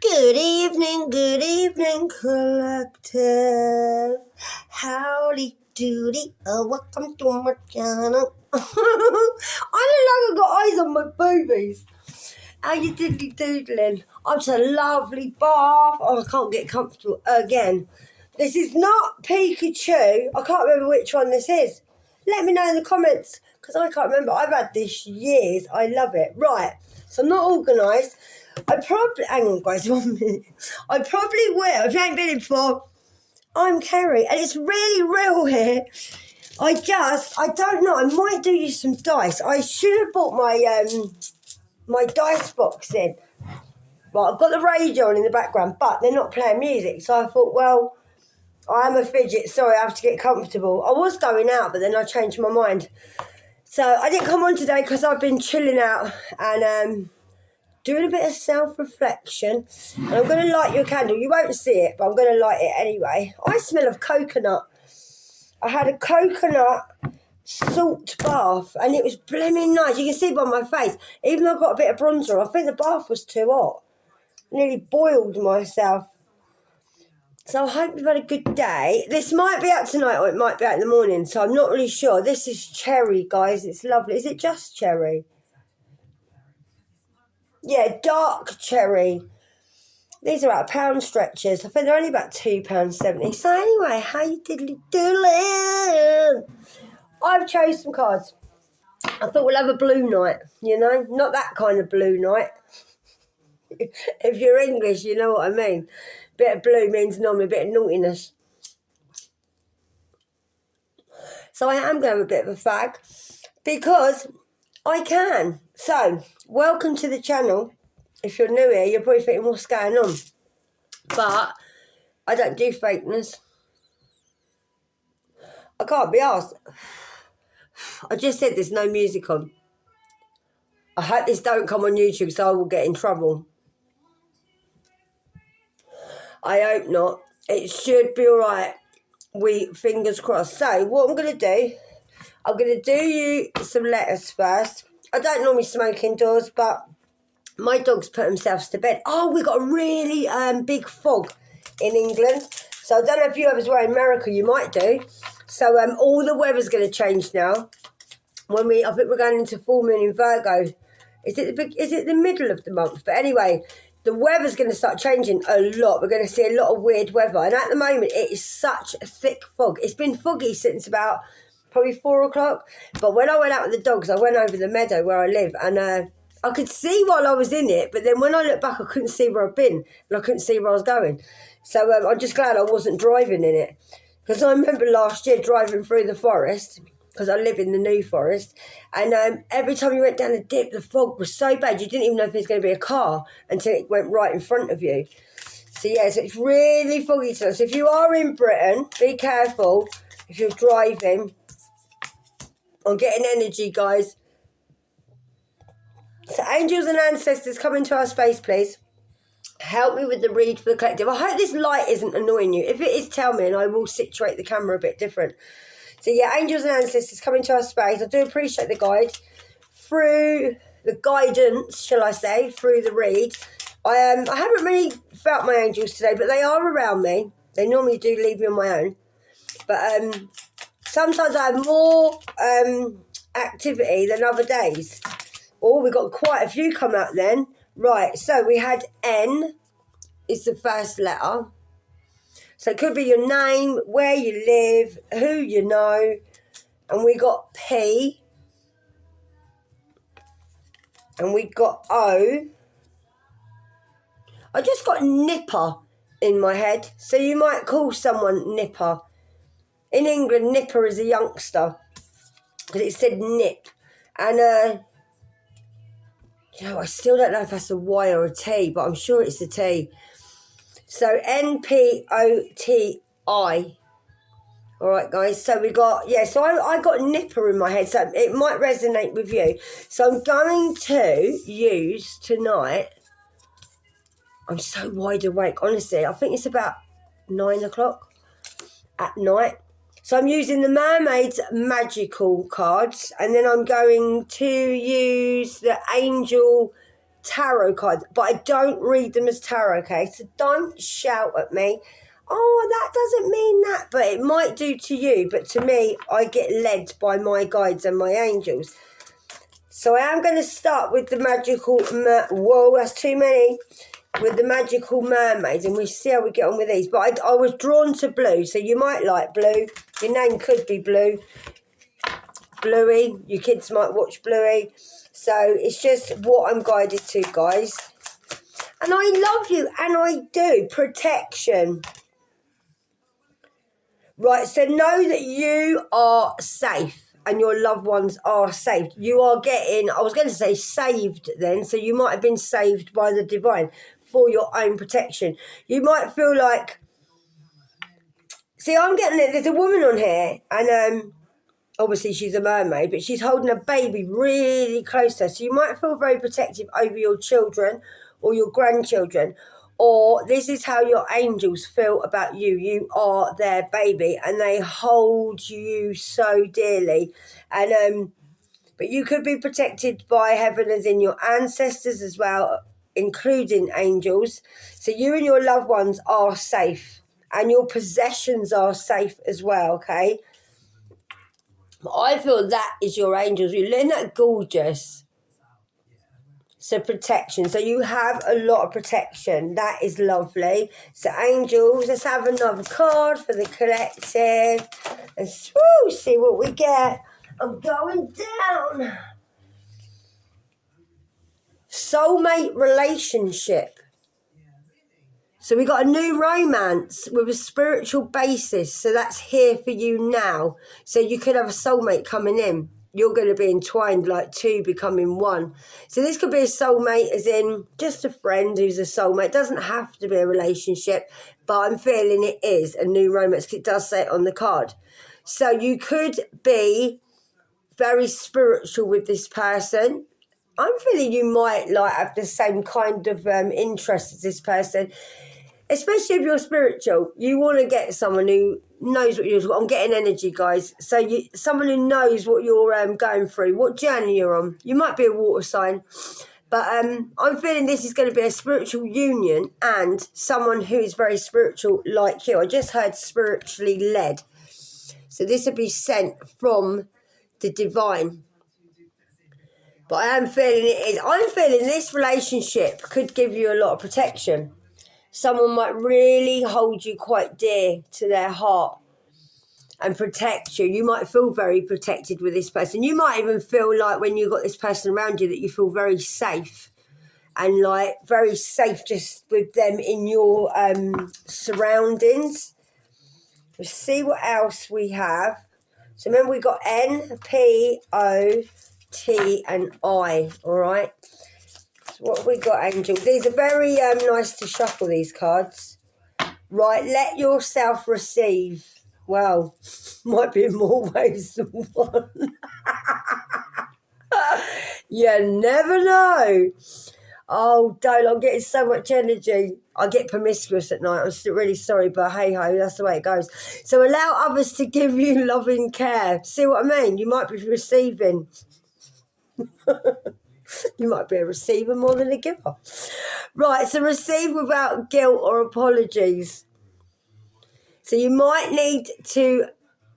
Good evening, collective. Howdy doody, welcome to my channel. I look like I've got eyes on my boobies. How you diddly doodling? I'm just a lovely bath. Oh, I can't get comfortable again. This is not Pikachu. I can't remember which one this is. Let me know in the comments, because I can't remember. I've had this years. I love it. Right, so I'm not organised. Hang on guys, 1 minute. I probably will, if you ain't been in before, I'm Kerry, and it's really real here. I don't know, I might do you some dice. I should have bought my dice box in. Right, I've got the radio on in the background, but they're not playing music, so I thought, well, I am a fidget, sorry, I have to get comfortable. I was going out, but then I changed my mind. So I didn't come on today because I've been chilling out and doing a bit of self-reflection, and I'm going to light you a candle. You won't see it, but I'm going to light it anyway. I smell of coconut. I had a coconut salt bath, and it was blooming nice. You can see by my face, even though I've got a bit of bronzer, I think the bath was too hot. I nearly boiled myself. So I hope you've had a good day. This might be out tonight, or it might be out in the morning, so I'm not really sure. This is cherry, guys. It's lovely. Is it just cherry? Yeah, dark cherry. These are about £1 stretchers. I think they're only about £2.70. So anyway, how you diddly doodling? I've chose some cards. I thought we'll have a blue night, you know? Not that kind of blue night. If you're English, you know what I mean. Bit of blue means normally a bit of naughtiness. So I am going to have a bit of a fag because I can. So, welcome to the channel. If you're new here, you're probably thinking, what's going on? But I don't do fakeness. I can't be asked. I just said there's no music on. I hope this don't come on YouTube, so I will get in trouble. I hope not. It should be alright. Fingers crossed. So, what I'm going to do, I'm going to do you some letters first. I don't normally smoke indoors, but my dog's put themselves to bed. Oh, we've got a really big fog in England. So I don't know if you ever were in America, you might do. So all the weather's going to change now. I think we're going into full moon in Virgo. Is it the middle of the month? But anyway, the weather's going to start changing a lot. We're going to see a lot of weird weather. And at the moment, it is such a thick fog. It's been foggy since about probably 4 o'clock. But when I went out with the dogs, I went over the meadow where I live, and I could see while I was in it, but then when I looked back, I couldn't see where I'd been, and I couldn't see where I was going. So I'm just glad I wasn't driving in it, because I remember last year driving through the forest, because I live in the New Forest, and every time you went down a dip, the fog was so bad, you didn't even know if there was going to be a car until it went right in front of you. So yeah, so it's really foggy today. So if you are in Britain, be careful if you're driving. I'm getting energy, guys. So angels and ancestors, come into our space, please. Help me with the read for the collective. I hope this light isn't annoying you. If it is, tell me, and I will situate the camera a bit different. So yeah, angels and ancestors, come into our space. I do appreciate the guide. Through the guidance, shall I say, through the read. I haven't really felt my angels today, but they are around me. They normally do leave me on my own. But sometimes I have more activity than other days. Oh, we got quite a few come out then. Right, so we had N is the first letter. So it could be your name, where you live, who you know. And we got P. And we got O. I just got Nipper in my head. So you might call someone Nipper. In England, Nipper is a youngster, because it said nip. And you know, I still don't know if that's a Y or a T, but I'm sure it's a T. So Npoti. All right, guys. So we got, yeah, so I got Nipper in my head, so it might resonate with you. So I'm going to use tonight, I'm so wide awake, honestly. I think it's about 9 o'clock at night. So I'm using the Mermaid's Magical cards, and then I'm going to use the Angel tarot cards, but I don't read them as tarot, okay? So don't shout at me. Oh, that doesn't mean that, but it might do to you. But to me, I get led by my guides and my angels. So I am going to start with the magical, whoa, that's too many, with the magical mermaids, and we'll see how we get on with these. But I was drawn to blue, so you might like blue. Your name could be Blue. Bluey, your kids might watch Bluey. So it's just what I'm guided to, guys. And I love you, and I do. Protection. Right, so know that you are safe. And your loved ones are saved. You are getting, I was going to say saved then, so you might have been saved by the divine for your own protection. You might feel like, see, I'm getting it, there's a woman on here, and obviously she's a mermaid, but she's holding a baby really close to her. So you might feel very protective over your children or your grandchildren, or this is how your angels feel about you. You are their baby and they hold you so dearly. And but you could be protected by heaven, as in your ancestors as well, including angels. So you and your loved ones are safe, and your possessions are safe as well, okay? I feel that is your angels. Isn't that gorgeous? So protection. So you have a lot of protection. That is lovely. So angels, let's have another card for the collective. And see what we get. I'm going down. Soulmate relationship. So we got a new romance with a spiritual basis. So that's here for you now. So you could have a soulmate coming in. You're going to be entwined like two becoming one. So this could be a soulmate as in just a friend who's a soulmate. It doesn't have to be a relationship, but I'm feeling it is a new romance because it does say it on the card. So you could be very spiritual with this person. I'm feeling you might like have the same kind of interest as this person. Especially if you're spiritual, you want to get someone who knows what you're. I'm getting energy, guys. So someone who knows what you're going through, what journey you're on. You might be a water sign, but I'm feeling this is going to be a spiritual union and someone who is very spiritual like you. I just heard spiritually led, so this would be sent from the divine. But I am feeling it is. I'm feeling this relationship could give you a lot of protection. Someone might really hold you quite dear to their heart and protect you. You might feel very protected with this person. You might even feel like when you've got this person around you that you feel very safe and like very safe just with them in your surroundings. Let's see what else we have. So remember we got N, P, O, T and I, all right? What have we got, angels? These are very nice to shuffle, these cards. Right, let yourself receive. Well, might be in more ways than one. You never know. Oh, Dale, I'm getting so much energy. I get promiscuous at night. I'm still really sorry, but hey-ho, that's the way it goes. So allow others to give you loving care. See what I mean? You might be receiving. You might be a receiver more than a giver. Right, so receive without guilt or apologies. So you might need to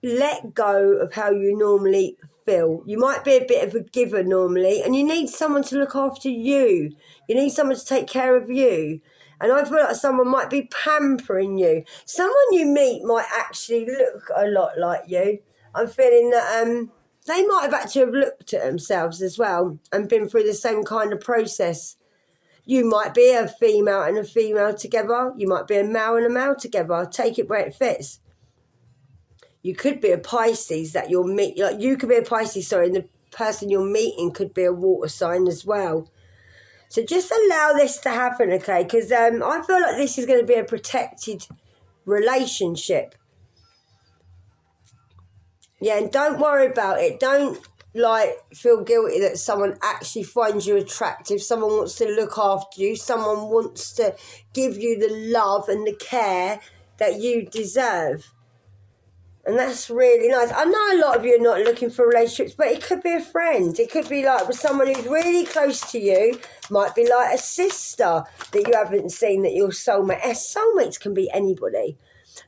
let go of how you normally feel. You might be a bit of a giver normally, and you need someone to look after you. You need someone to take care of you. And I feel like someone might be pampering you. Someone you meet might actually look a lot like you. I'm feeling that they might have actually have looked at themselves as well and been through the same kind of process. You might be a female and a female together. You might be a male and a male together. Take it where it fits. You could be a Pisces that you'll meet. Like you could be a Pisces, sorry, and the person you're meeting could be a water sign as well. So just allow this to happen, okay? Because I feel like this is going to be a protected relationship. Yeah, and don't worry about it. Don't, feel guilty that someone actually finds you attractive. Someone wants to look after you. Someone wants to give you the love and the care that you deserve. And that's really nice. I know a lot of you are not looking for relationships, but it could be a friend. It could be like with someone who's really close to you. Might be like a sister that you haven't seen, that your soulmate. Soulmates can be anybody.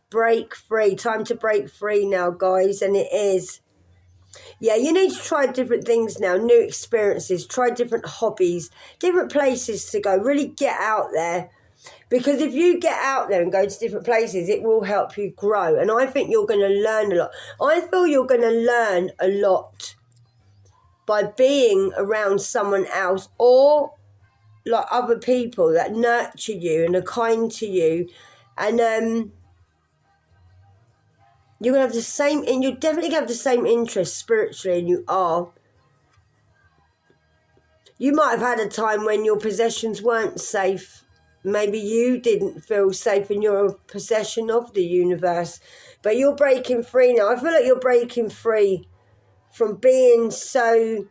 Break free. Time to break free now, guys. And it is. Yeah, you need to try different things now. New experiences. Try different hobbies. Different places to go. Really get out there. Because if you get out there and go to different places, it will help you grow. And I think you're going to learn a lot. I feel you're going to learn a lot by being around someone else, or like other people that nurture you and are kind to you. And you're going to have the same, and you're definitely going to have the same interest spiritually, and you are. You might have had a time when your possessions weren't safe. Maybe you didn't feel safe in your possession of the universe, but you're breaking free now. I feel like you're breaking free from being so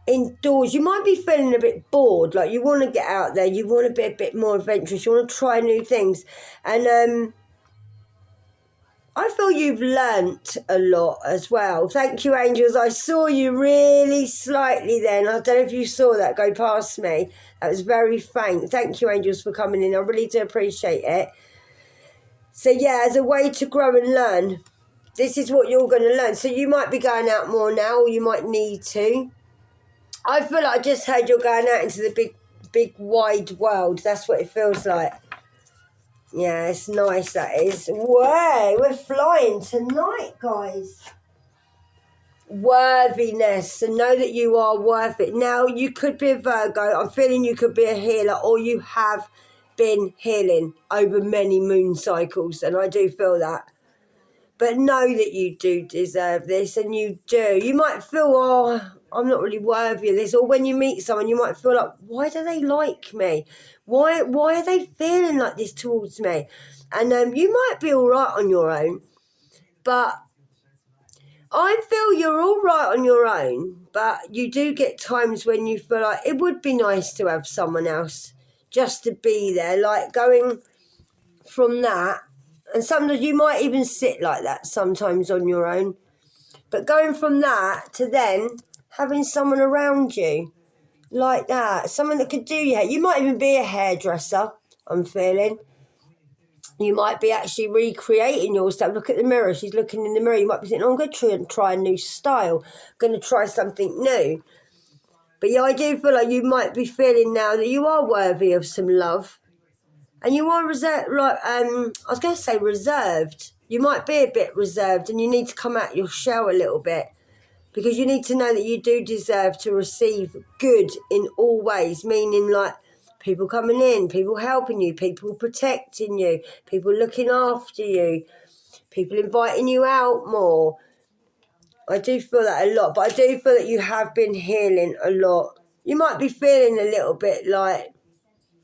indoors. You might be feeling a bit bored, like you want to get out there, you want to be a bit more adventurous, you want to try new things. And I feel you've learnt a lot as well. Thank you, angels. I saw you really slightly then. I don't know if you saw that go past me. That was very faint. Thank you, angels, for coming in. I really do appreciate it. So, yeah, as a way to grow and learn, this is what you're going to learn. So you might be going out more now, or you might need to. I feel like I just heard you're going out into the big, wide world. That's what it feels like. Yeah, it's nice, that is. Way, we're flying tonight, guys. Worthiness. So know that you are worth it. Now, you could be a Virgo. I'm feeling you could be a healer, or you have been healing over many moon cycles, and I do feel that. But know that you do deserve this, and you do. You might feel, oh, I'm not really worthy of this. Or when you meet someone, you might feel like, why do they like me? Why are they feeling like this towards me? And you might be all right on your own, but I feel you're all right on your own, but you do get times when you feel like it would be nice to have someone else just to be there, like going from that. And sometimes you might even sit like that sometimes on your own. But going from that to then having someone around you like that, someone that could do your hair. You might even be a hairdresser, I'm feeling. You might be actually recreating yourself. Look at the mirror. She's looking in the mirror. You might be thinking, oh, I'm going to try a new style. I'm going to try something new. But yeah, I do feel like you might be feeling now that you are worthy of some love. And you are reserved, like, I was going to say reserved. You might be a bit reserved, and you need to come out your shell a little bit, because you need to know that you do deserve to receive good in all ways, meaning like people coming in, people helping you, people protecting you, people looking after you, people inviting you out more. I do feel that a lot, but I do feel that you have been healing a lot. You might be feeling a little bit like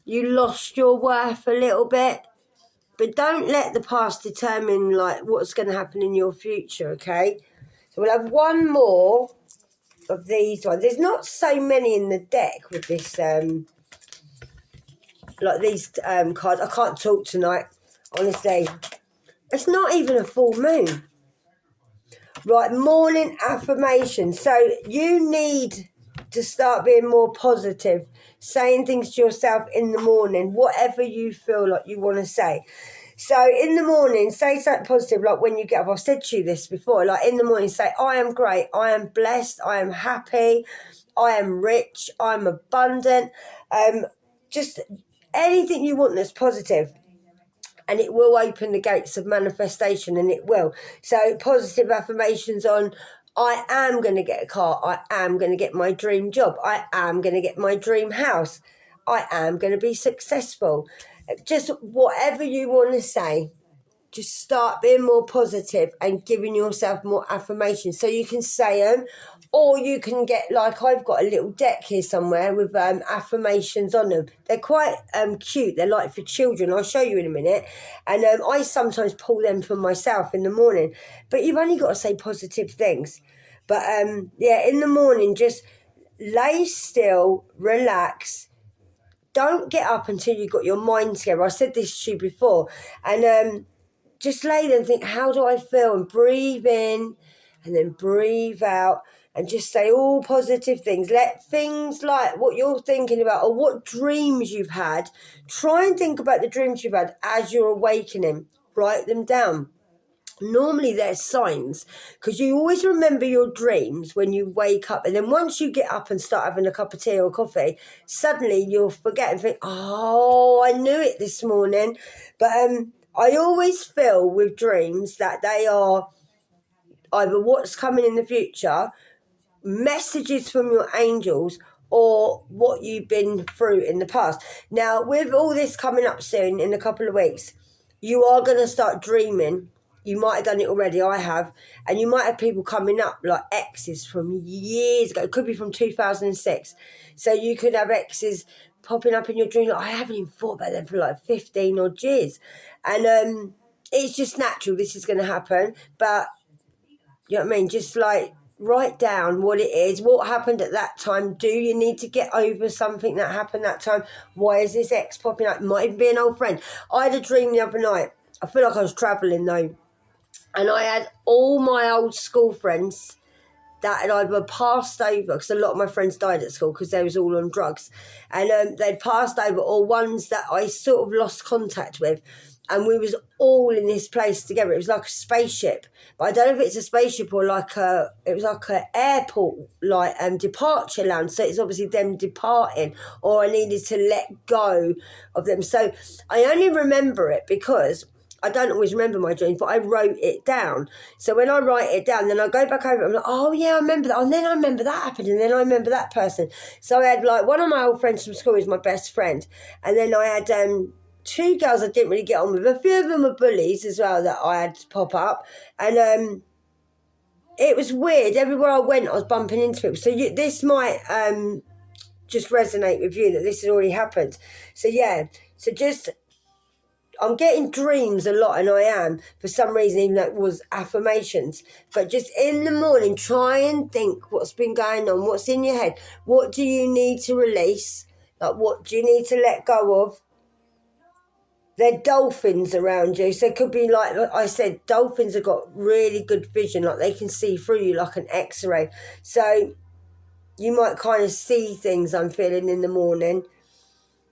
you lost your worth a little bit, but don't let the past determine like what's going to happen in your future, okay? So we'll have one more of these ones. There's not so many in the deck with this, like these cards. I can't talk tonight, honestly. It's not even a full moon. Right, morning affirmation. So you need to start being more positive, saying things to yourself in the morning, whatever you feel like you want to say. So in the morning, say something positive, like when you get up. I've said to you this before, like in the morning, say, I am great, I am blessed, I am happy, I am rich, I'm abundant. Just anything you want that's positive. And it will open the gates of manifestation, and it will. So positive affirmations on, I am going to get a car. I am going to get my dream job. I am going to get my dream house. I am going to be successful. Just whatever you want to say. Just start being more positive and giving yourself more affirmations. So you can say them, or you can get, like I've got a little deck here somewhere with affirmations on them. They're quite cute. They're like for children. I'll show you in a minute. And I sometimes pull them for myself in the morning. But you've only got to say positive things. But yeah, in the morning, just lay still, relax. Don't get up until you've got your mind together. I said this to you before. And just lay there and think, how do I feel? And breathe in and then breathe out and just say all positive things. Let things like what you're thinking about or what dreams you've had, try and think about the dreams you've had as you're awakening. Write them down. Normally there's signs, because you always remember your dreams when you wake up, and then once you get up and start having a cup of tea or coffee, suddenly you'll forget and think, oh, I knew it this morning. But I always feel with dreams that they are either what's coming in the future, messages from your angels, or what you've been through in the past. Now, with all this coming up soon in a couple of weeks, you are going to start dreaming. You might have done it already, I have. And you might have people coming up like exes from years ago. It could be from 2006. So you could have exes popping up in your dream. Like, I haven't even thought about them for like 15 odd years. And it's just natural this is going to happen. But, you know what I mean? Just like write down what it is, what happened at that time. Do you need to get over something that happened that time? Why is this ex popping up? It might even be an old friend. I had a dream the other night. I feel like I was travelling though. And I had all my old school friends that had either passed over, because a lot of my friends died at school because they was all on drugs. And they'd passed over, or ones that I sort of lost contact with. And we was all in this place together. It was like a spaceship. But I don't know if it's a spaceship or it was like an airport, like departure lounge. So it's obviously them departing, or I needed to let go of them. So I only remember it because I don't always remember my dreams, but I wrote it down. So when I write it down, then I go back over it. I'm like, oh yeah, I remember that. And then I remember that happened. And then I remember that person. So I had like one of my old friends from school is my best friend. And then I had two girls I didn't really get on with. A few of them were bullies as well that I had to pop up. And it was weird. Everywhere I went, I was bumping into people. So this might just resonate with you that this has already happened. So yeah, so just... I'm getting dreams a lot, and I am, for some reason, even though it was affirmations. But just in the morning, try and think what's been going on, what's in your head. What do you need to release? Like, what do you need to let go of? There are dolphins around you. So it could be like I said, dolphins have got really good vision. Like, they can see through you like an X-ray. So you might kind of see things, I'm feeling, in the morning.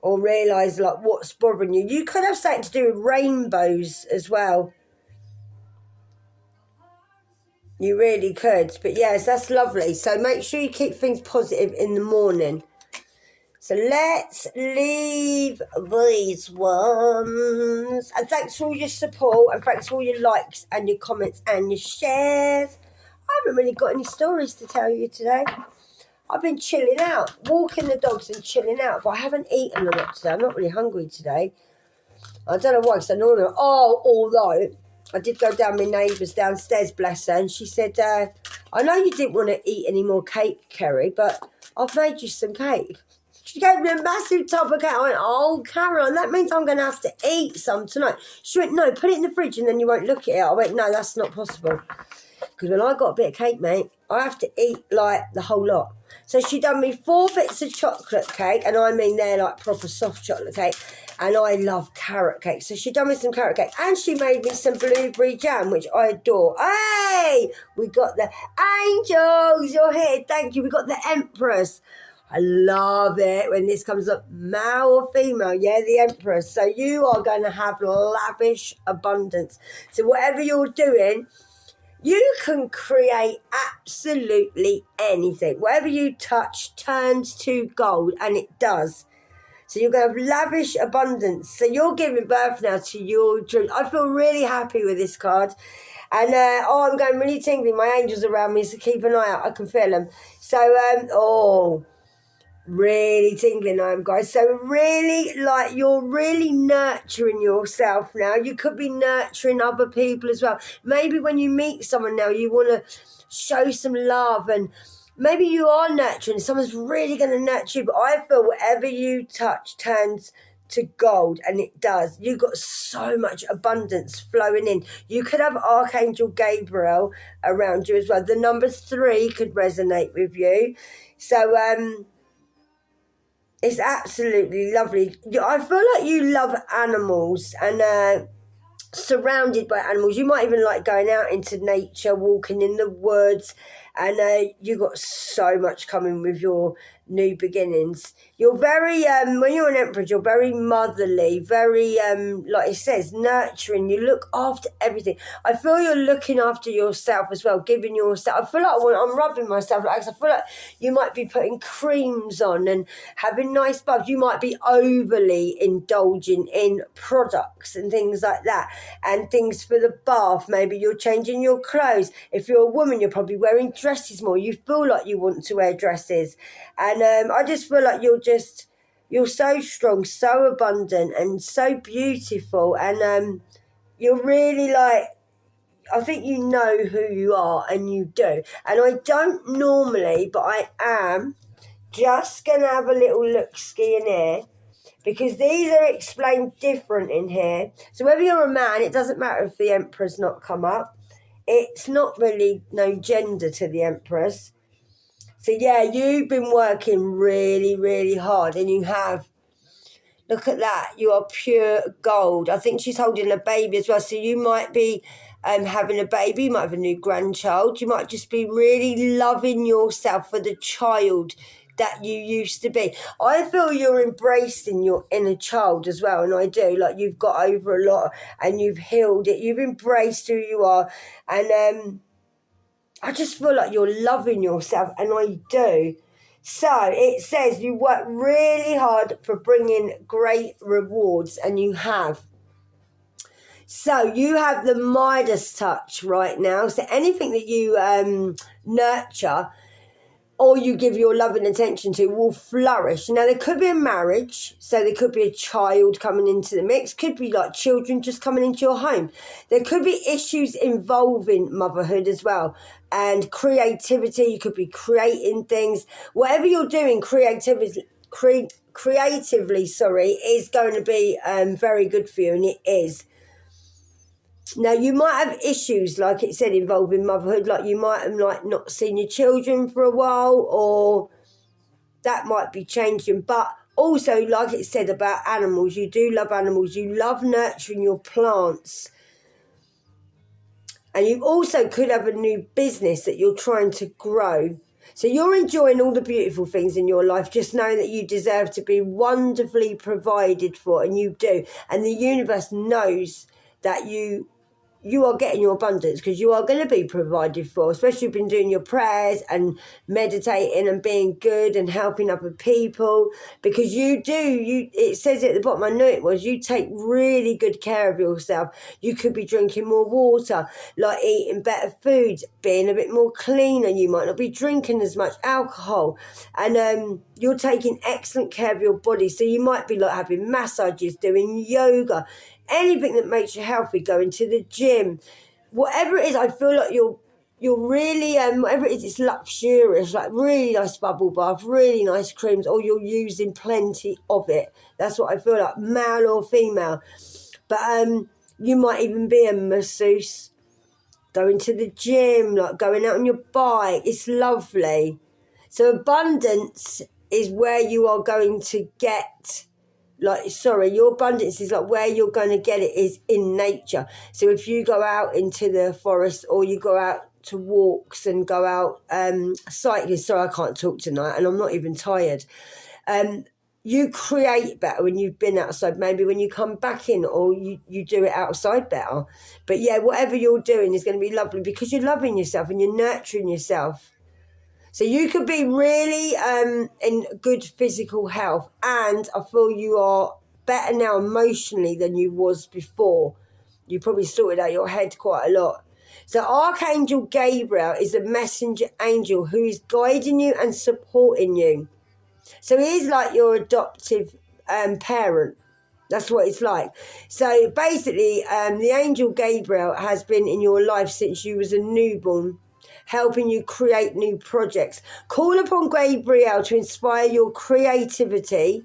Or realise like what's bothering you. You could have something to do with rainbows as well. You really could. But yes, that's lovely. So make sure you keep things positive in the morning. So let's leave these ones. And thanks for all your support. And thanks for all your likes and your comments and your shares. I haven't really got any stories to tell you today. I've been chilling out, walking the dogs and chilling out, but I haven't eaten a lot today. I'm not really hungry today. I don't know why, because I normally... although I did go down my neighbour's downstairs, bless her, and she said, I know you didn't want to eat any more cake, Kerry, but I've made you some cake. She gave me a massive tub of cake. I went, oh, Caroline, that means I'm going to have to eat some tonight. She went, no, put it in the fridge and then you won't look at it. I went, no, that's not possible. Because when I got a bit of cake, mate, I have to eat, like, the whole lot. So she done me 4 bits of chocolate cake, and I mean they're like proper soft chocolate cake, and I love carrot cake. So she done me some carrot cake, and she made me some blueberry jam, which I adore. Hey, we got the angels, you're here, thank you. We got the empress. I love it when this comes up, male or female, yeah, the empress. So you are going to have lavish abundance. So whatever you're doing, you can create absolutely anything. Whatever you touch turns to gold, and it does. So you're going to have lavish abundance. So you're giving birth now to your dream. I feel really happy with this card. And, I'm going really tingly. My angels around me, so keep an eye out. I can feel them. So, really tingling I am, guys. So really, like, you're really nurturing yourself now. You could be nurturing other people as well. Maybe when you meet someone now, you want to show some love, and maybe you are nurturing. Someone's really going to nurture you. But I feel whatever you touch turns to gold, and it does. You've got so much abundance flowing in. You could have Archangel Gabriel around you as well. The number 3 could resonate with you. So, it's absolutely lovely. I feel like you love animals, and surrounded by animals. You might even like going out into nature, walking in the woods, and you got so much coming with your new beginnings. You're very when you're an empress, you're very motherly, very like it says, nurturing. You look after everything. I feel you're looking after yourself as well, giving yourself. I feel like when I'm rubbing myself, like I feel like you might be putting creams on and having nice baths. You might be overly indulging in products and things like that, and things for the bath. Maybe you're changing your clothes. If you're a woman, you're probably wearing dresses more. You feel like you want to wear dresses, and I just feel like you're so strong, so abundant, and so beautiful, and you're really like, I think you know who you are, and you do. And I don't normally, but I am just going to have a little look-ski in here, because these are explained different in here. So whether you're a man, it doesn't matter if the Emperor's not come up. It's not really no gender to the Empress. So yeah, you've been working really, really hard, and you have. Look at that. You are pure gold. I think she's holding a baby as well. So you might be having a baby. You might have a new grandchild. You might just be really loving yourself for the child that you used to be. I feel you're embracing your inner child as well. And I do. Like, you've got over a lot and you've healed it. You've embraced who you are. And I just feel like you're loving yourself. And I do. So it says you work really hard for bringing great rewards, and you have. So you have the Midas touch right now. So anything that you nurture or you give your love and attention to will flourish. Now, there could be a marriage, so there could be a child coming into the mix, could be like children just coming into your home. There could be issues involving motherhood as well, and creativity. You could be creating things. Whatever you're doing creatively, is going to be very good for you, and it is. Now, you might have issues, like it said, involving motherhood, like you might have like not seen your children for a while, or that might be changing. But also, like it said about animals, you do love animals, you love nurturing your plants. And you also could have a new business that you're trying to grow. So you're enjoying all the beautiful things in your life, just knowing that you deserve to be wonderfully provided for, and you do. And the universe knows that you are getting your abundance, because you are going to be provided for, especially if you've been doing your prayers and meditating and being good and helping other people, because it says at the bottom, I know it was, you take really good care of yourself. You could be drinking more water, like eating better foods, being a bit more cleaner. You might not be drinking as much alcohol, and you're taking excellent care of your body. So you might be like having massages, doing yoga, anything that makes you healthy, going to the gym, whatever it is. I feel like you're really, whatever it is, it's luxurious, like really nice bubble bath, really nice creams, or you're using plenty of it. That's what I feel like, male or female. But you might even be a masseuse, going to the gym, like going out on your bike. It's lovely. So abundance is where you are going to get, your abundance is like where you're going to get it is in nature. So if you go out into the forest, or you go out to walks and go out cycling, sorry, I can't talk tonight and I'm not even tired. You create better when you've been outside. Maybe when you come back in, or you do it outside better. But yeah, whatever you're doing is going to be lovely, because you're loving yourself and you're nurturing yourself. So you could be really in good physical health, and I feel you are better now emotionally than you was before. You probably sorted out your head quite a lot. So Archangel Gabriel is a messenger angel who is guiding you and supporting you. So he's like your adoptive parent. That's what it's like. So basically, the angel Gabriel has been in your life since you was a newborn, helping you create new projects. Call upon Gabriel to inspire your creativity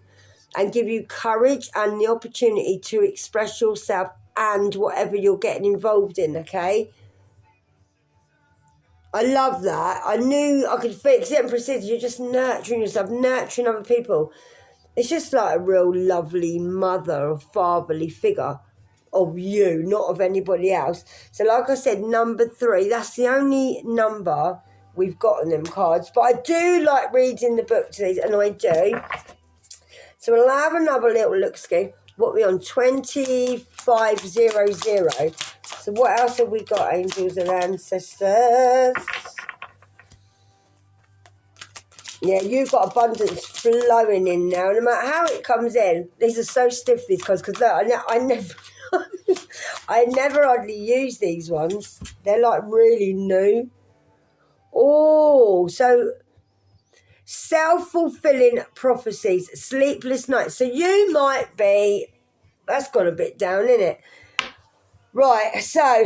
and give you courage and the opportunity to express yourself and whatever you're getting involved in, okay? I love that. I knew I could fix it. Empress says you're just nurturing yourself, nurturing other people. It's just like a real lovely mother or fatherly figure. of you, not of anybody else. So like I said, number 3, that's the only number we've got on them cards. But I do like reading the book to these, and I do. So we'll have another little look scheme. What are we on? 2500. So what else have we got, angels and ancestors? Yeah, you've got abundance flowing in now. No matter how it comes in, these are so stiff, these cards, because I never, I never hardly use these ones. They're like really new. Oh, so self-fulfilling prophecies, sleepless nights. So you might be, that's got a bit down, isn't it? Right, so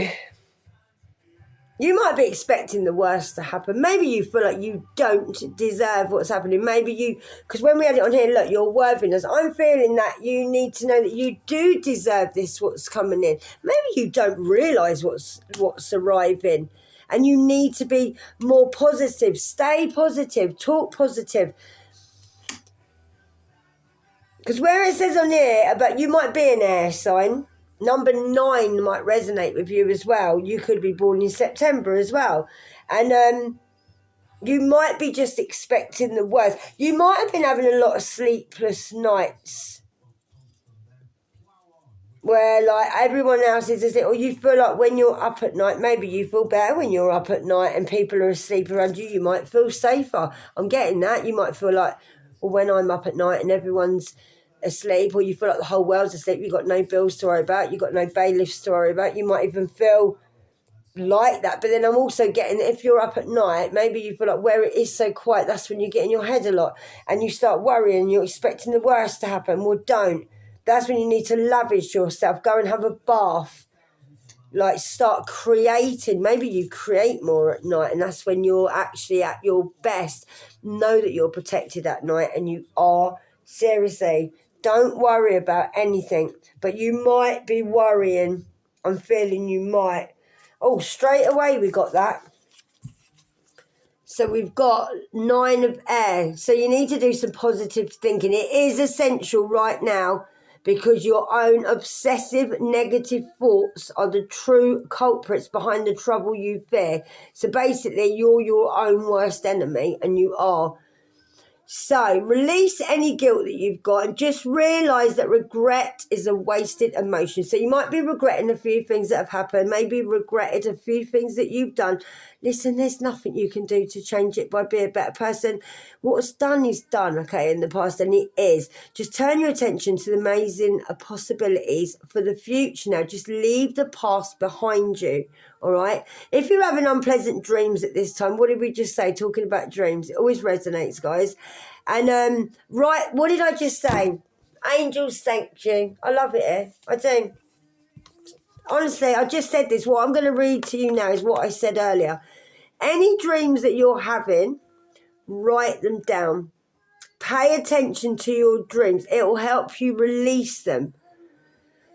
you might be expecting the worst to happen. Maybe you feel like you don't deserve what's happening. Maybe you, because when we had it on here, look, your worthiness, I'm feeling that you need to know that you do deserve this, what's coming in. Maybe you don't realise what's arriving. And you need to be more positive. Stay positive. Talk positive. Because where it says on here about you might be an air sign, number 9 might resonate with you as well. You could be born in September as well. And you might be just expecting the worst. You might have been having a lot of sleepless nights, where like everyone else is, or you feel like when you're up at night, maybe you feel better when you're up at night and people are asleep around you, you might feel safer. I'm getting that. You might feel like, well, when I'm up at night and everyone's asleep, or you feel like the whole world's asleep, you've got no bills to worry about, you've got no bailiffs to worry about, you might even feel like that. But then I'm also getting that if you're up at night, maybe you feel like where it is so quiet, that's when you get in your head a lot and you start worrying, you're expecting the worst to happen. Well, don't. That's when you need to lavish yourself. Go and have a bath. Like start creating. Maybe you create more at night, and that's when you're actually at your best. Know that you're protected at night, and you are. Seriously, don't worry about anything. But you might be worrying. I'm feeling you might. Oh, straight away we got that. So we've got 9 of air. So you need to do some positive thinking. It is essential right now, because your own obsessive negative thoughts are the true culprits behind the trouble you fear. So basically, you're your own worst enemy, and you are. So release any guilt that you've got and just realise that regret is a wasted emotion. So you might be regretting a few things that have happened, maybe regretted a few things that you've done. Listen, there's nothing you can do to change it by being a better person. What's done is done, okay, in the past, and it is. Just turn your attention to the amazing possibilities for the future now. Just leave the past behind you, all right? If you're having unpleasant dreams at this time, what did we just say? Talking about dreams, it always resonates, guys. And, right, what did I just say? Angels, thank you. I love it here. I do. Honestly, I just said this. What I'm going to read to you now is what I said earlier. Any dreams that you're having, write them down. Pay attention to your dreams. It will help you release them.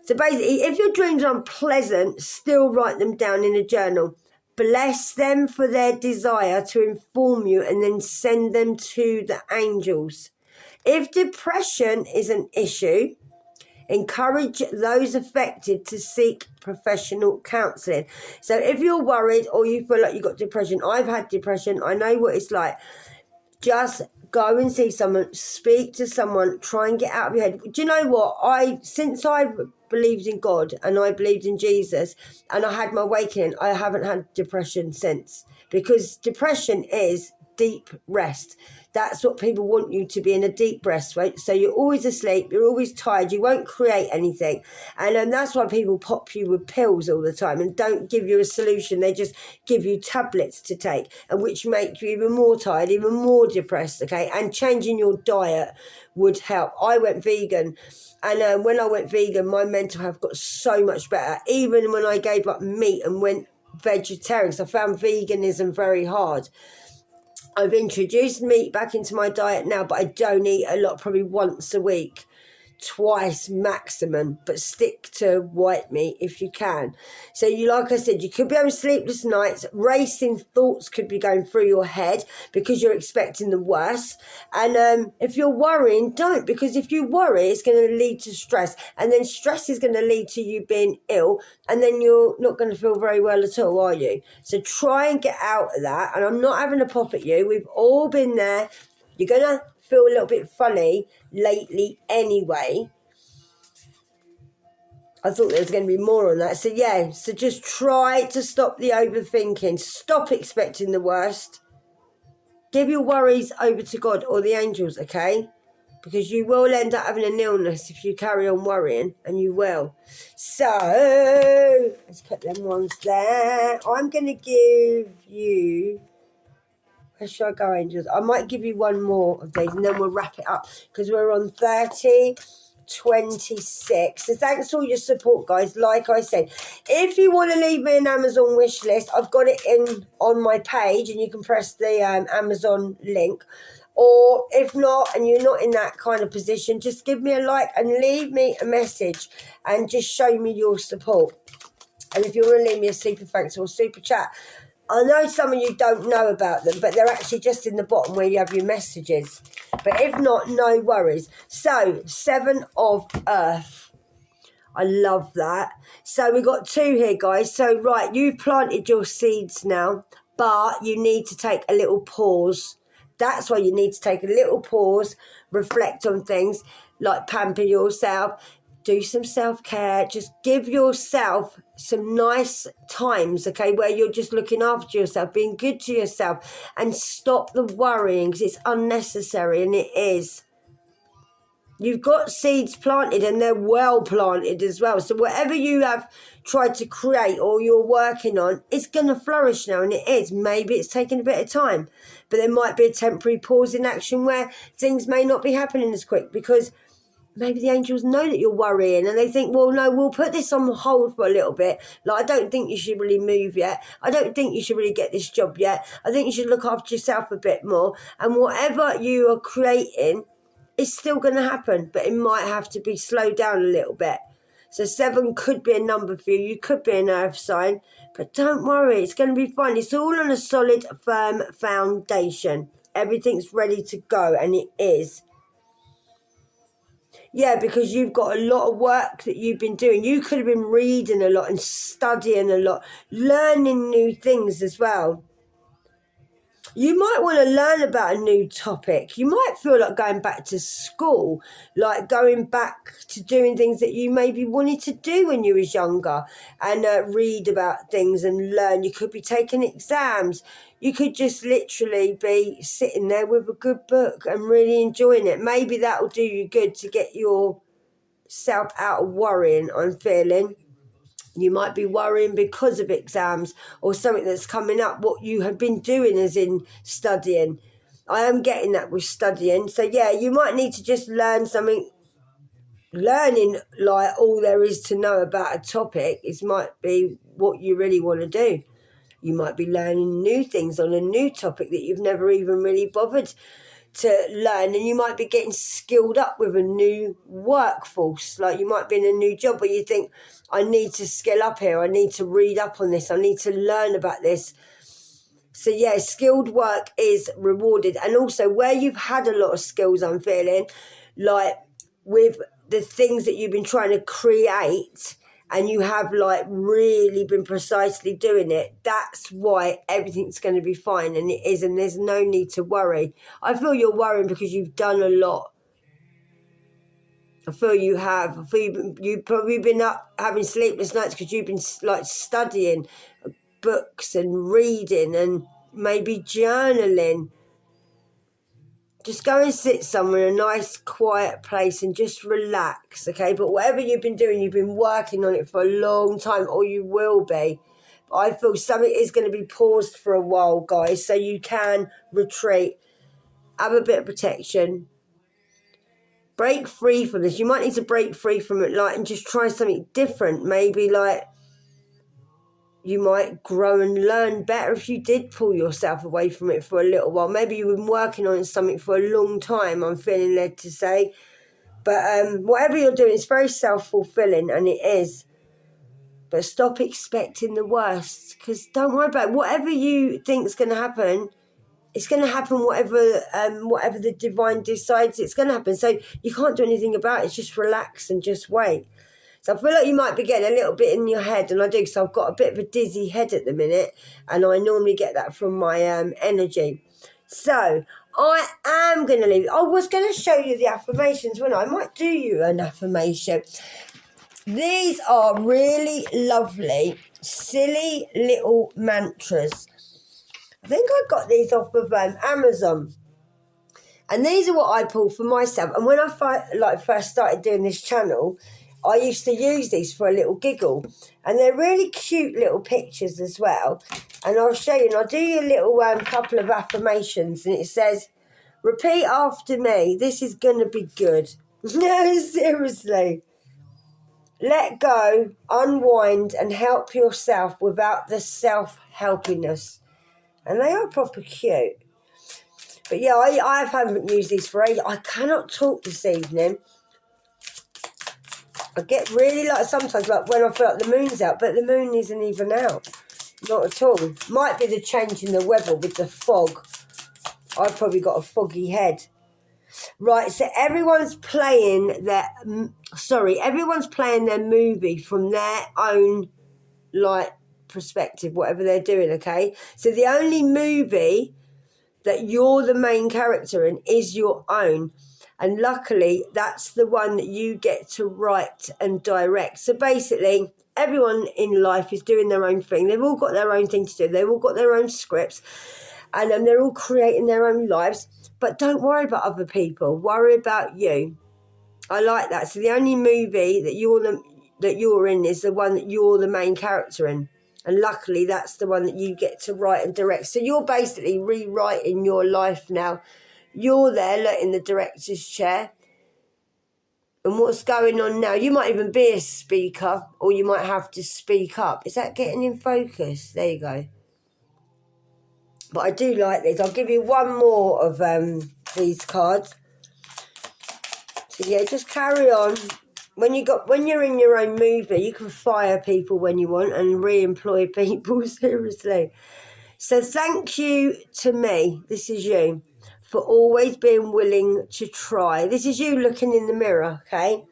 So basically, if your dreams are unpleasant, still write them down in a journal. Bless them for their desire to inform you, and then send them to the angels. If depression is an issue, encourage those affected to seek professional counselling. So if you're worried or you feel like you've got depression, I've had depression, I know what it's like. Just go and see someone, speak to someone, try and get out of your head. Do you know what? Since I've believed in God and I believed in Jesus and I had my awakening, I haven't had depression since. Because depression is deep rest. That's what people want you to be, in a deep rest, right? So you're always asleep, you're always tired, you won't create anything. And that's why people pop you with pills all the time and don't give you a solution. They just give you tablets to take, and which make you even more tired, even more depressed, okay? And changing your diet would help. I went vegan, and when I went vegan, my mental health got so much better. Even when I gave up meat and went vegetarian, because I found veganism very hard. I've introduced meat back into my diet now, but I don't eat a lot, probably once a week, twice maximum, but stick to white meat if you can. So you, like I said, you could be having sleepless nights, racing thoughts could be going through your head because you're expecting the worst. And if you're worrying, don't, because if you worry, it's going to lead to stress, and then stress is going to lead to you being ill, and then you're not going to feel very well at all, are you? So try and get out of that. And I'm not having a pop at you. We've all been there. You're going to feel a little bit funny lately anyway. I thought there was going to be more on that. So yeah, so just try to stop the overthinking. Stop expecting the worst. Give your worries over to God or the angels, okay? Because you will end up having an illness if you carry on worrying, and you will. So, let's put them ones there. I'm going to give you... Where should I go, angels? I might give you one more of these and then we'll wrap it up because we're on 3026. So thanks for all your support, guys. Like I said, if you want to leave me an Amazon wish list, I've got it in on my page and you can press the Amazon link. Or if not, and you're not in that kind of position, just give me a like and leave me a message and just show me your support. And if you want to leave me a super thanks or super chat, I know some of you don't know about them, but they're actually just in the bottom where you have your messages. But if not, no worries. So, 7 of Earth. I love that. So, we've got 2 here, guys. So, right, you've planted your seeds now, but you need to take a little pause. That's why you need to take a little pause, reflect on things, like pamper yourself, do some self-care, just give yourself some nice times, okay, where you're just looking after yourself, being good to yourself, and stop the worrying because it's unnecessary, and it is. You've got seeds planted and they're well planted as well. So whatever you have tried to create or you're working on, it's going to flourish now, and it is. Maybe it's taking a bit of time, but there might be a temporary pause in action where things may not be happening as quick because maybe the angels know that you're worrying and they think, well, no, we'll put this on hold for a little bit. Like, I don't think you should really move yet. I don't think you should really get this job yet. I think you should look after yourself a bit more. And whatever you are creating, it's still going to happen, but it might have to be slowed down a little bit. So 7 could be a number for you. You could be an earth sign, but don't worry. It's going to be fine. It's all on a solid, firm foundation. Everything's ready to go, and it is. Yeah, because you've got a lot of work that you've been doing. You could have been reading a lot and studying a lot, learning new things as well. You might want to learn about a new topic. You might feel like going back to school, like going back to doing things that you maybe wanted to do when you was younger, and read about things and learn. You could be taking exams. You could just literally be sitting there with a good book and really enjoying it. Maybe that will do you good to get yourself out of worrying, I'm feeling. You might be worrying because of exams or something that's coming up, what you have been doing as in studying. I am getting that with studying. So, yeah, you might need to just learn something. Learning, like, all there is to know about a topic might be what you really want to do. You might be learning new things on a new topic that you've never even really bothered to learn, and you might be getting skilled up with a new workforce. Like, you might be in a new job where you think, I need to skill up here, I need to read up on this, I need to learn about this. So yeah, skilled work is rewarded. And also where you've had a lot of skills, I'm feeling like with the things that you've been trying to create, and you have like really been precisely doing it, that's why everything's going to be fine, and it is, and there's no need to worry. I feel you're worrying because you've done a lot. I feel you have. I feel you've probably been up having sleepless nights because you've been like studying books and reading and maybe journaling. Just go and sit somewhere in a nice, quiet place and just relax, okay? But whatever you've been doing, you've been working on it for a long time, or you will be. But I feel something is going to be paused for a while, guys, so you can retreat. Have a bit of protection. Break free from this. You might need to break free from it, like, and just try something different. Maybe, like, you might grow and learn better if you did pull yourself away from it for a little while. Maybe you've been working on something for a long time, I'm feeling led to say. But whatever you're doing, it's very self-fulfilling, and it is. But stop expecting the worst, because don't worry about it. Whatever you think is going to happen, it's going to happen. Whatever the divine decides, it's going to happen. So you can't do anything about it. Just relax and just wait. So I feel like you might be getting a little bit in your head, and I do, because I've got a bit of a dizzy head at the minute, and I normally get that from my energy. So I am going to leave. I was going to show you the affirmations, when I might do you an affirmation. These are really lovely, silly little mantras. I think I got these off of Amazon. And these are what I pull for myself. And when I first started doing this channel, I used to use these for a little giggle. And they're really cute little pictures as well. And I'll show you. And I'll do you a little couple of affirmations. And it says, repeat after me. This is going to be good. No, seriously. Let go, unwind, and help yourself without the self-helpiness. And they are proper cute. But yeah, I haven't used these for ages. I cannot talk this evening. I get really sometimes when I feel like the moon's out, but the moon isn't even out. Not at all. Might be the change in the weather with the fog. I've probably got a foggy head. Right, so everyone's playing their movie from their own perspective, whatever they're doing, okay? So the only movie that you're the main character in is your own. And luckily, that's the one that you get to write and direct. So basically, everyone in life is doing their own thing. They've all got their own thing to do. They've all got their own scripts. And they're all creating their own lives. But don't worry about other people. Worry about you. I like that. So the only movie that you're in is the one that you're the main character in. And luckily, that's the one that you get to write and direct. So you're basically rewriting your life now. You're there in the director's chair. And what's going on now? You might even be a speaker, or you might have to speak up. Is that getting in focus? There you go. But I do like these. I'll give you one more of these cards. So yeah, just carry on. When you're in your own movie, you can fire people when you want and re-employ people, seriously. So thank you to me, this is you, for always being willing to try. This is you looking in the mirror, okay?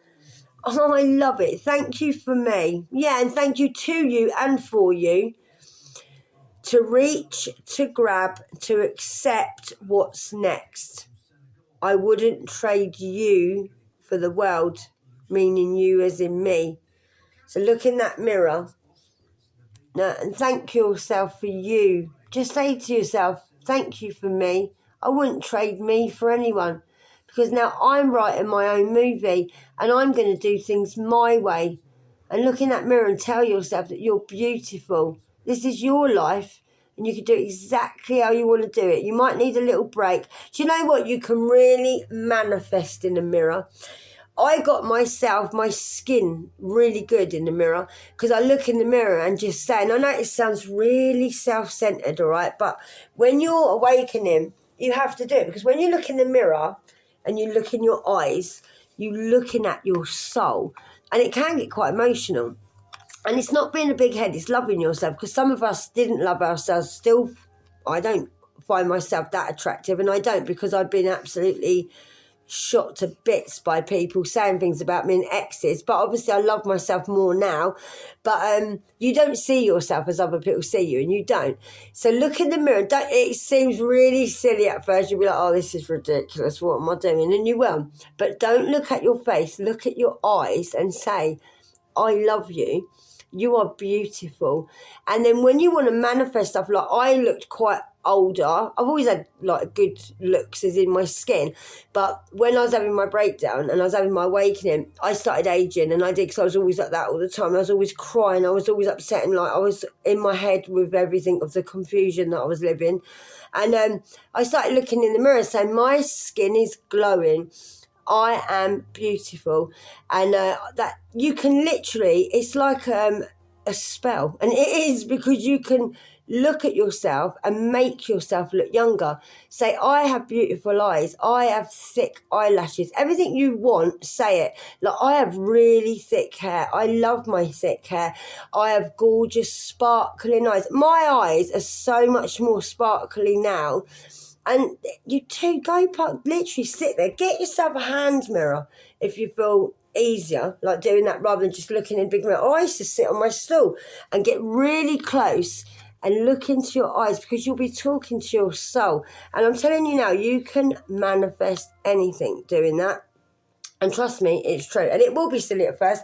Oh, I love it. Thank you for me. Yeah, and thank you to you and for you. To reach, to grab, to accept what's next. I wouldn't trade you for the world, meaning you as in me. So look in that mirror now and thank yourself for you. Just say to yourself, thank you for me. I wouldn't trade me for anyone, because now I'm writing my own movie and I'm going to do things my way. And look in that mirror and tell yourself that you're beautiful. This is your life, and you can do it exactly how you want to do it. You might need a little break. Do you know what? You can really manifest in a mirror. I got my skin really good in the mirror, because I look in the mirror and just say, and I know it sounds really self-centered, all right? But when you're awakening, you have to do it, because when you look in the mirror and you look in your eyes, you're looking at your soul, and it can get quite emotional. And it's not being a big head, it's loving yourself, because some of us didn't love ourselves. Still, I don't find myself that attractive, and I don't, because I've been absolutely shot to bits by people saying things about me and exes. But obviously I love myself more now. But you don't see yourself as other people see you, and you don't. So look in the mirror. It seems really silly at first. You'll be like, oh, this is ridiculous. What am I doing? And you will. But don't look at your face. Look at your eyes and say, I love you. You are beautiful. And then when you want to manifest stuff, like I looked quite older. I've always had good looks as in my skin. But when I was having my breakdown and I was having my awakening, I started aging, and I did, because I was always like that all the time. I was always crying. I was always upset, and I was in my head with everything of the confusion that I was living. And I started looking in the mirror saying, my skin is glowing. I am beautiful. And that you can literally, it's like a spell. And it is, because you can look at yourself and make yourself look younger. Say, I have beautiful eyes, I have thick eyelashes, everything you want, say it. Like, I have really thick hair, I love my thick hair, I have gorgeous sparkling eyes. My eyes are so much more sparkly now. And you two go literally sit there, get yourself a hand mirror if you feel easier, like doing that rather than just looking in a big mirror. Or I used to sit on my stool and get really close and look into your eyes, because you'll be talking to your soul. And I'm telling you now, you can manifest anything doing that. And trust me, it's true. And it will be silly at first,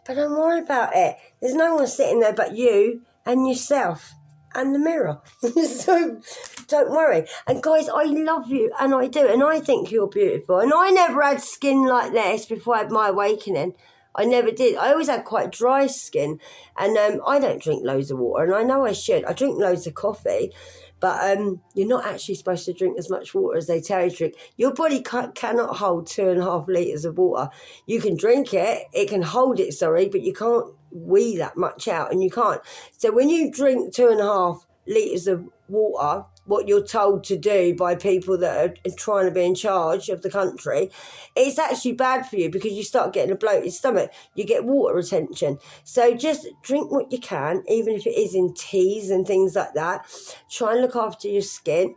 but don't worry about it. There's no one sitting there but you and yourself and the mirror. So don't worry. And guys, I love you, and I do, and I think you're beautiful. And I never had skin like this before I had my awakening. I never did. I always had quite dry skin, and I don't drink loads of water, and I know I should. I drink loads of coffee, but you're not actually supposed to drink as much water as they tell you to drink. Your body cannot hold 2.5 litres of water. You can drink it, it can hold it, but you can't wee that much out, and you can't. So when you drink 2.5 litres of water, what you're told to do by people that are trying to be in charge of the country, it's actually bad for you, because you start getting a bloated stomach. You get water retention. So just drink what you can, even if it is in teas and things like that. Try and look after your skin.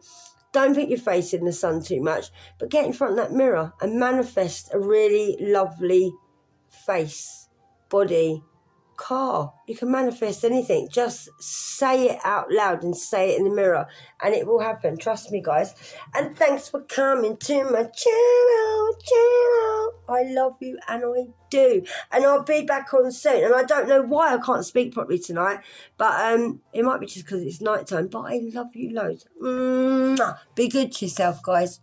Don't put your face in the sun too much, but get in front of that mirror and manifest a really lovely face, body, car. You can manifest anything. Just say it out loud and say it in the mirror, and it will happen. Trust me, guys. And thanks for coming to my channel. I love you, and I do. And I'll be back on soon. And I don't know why I can't speak properly tonight, but it might be just because it's nighttime. But I love you loads. Mwah. Be good to yourself, guys.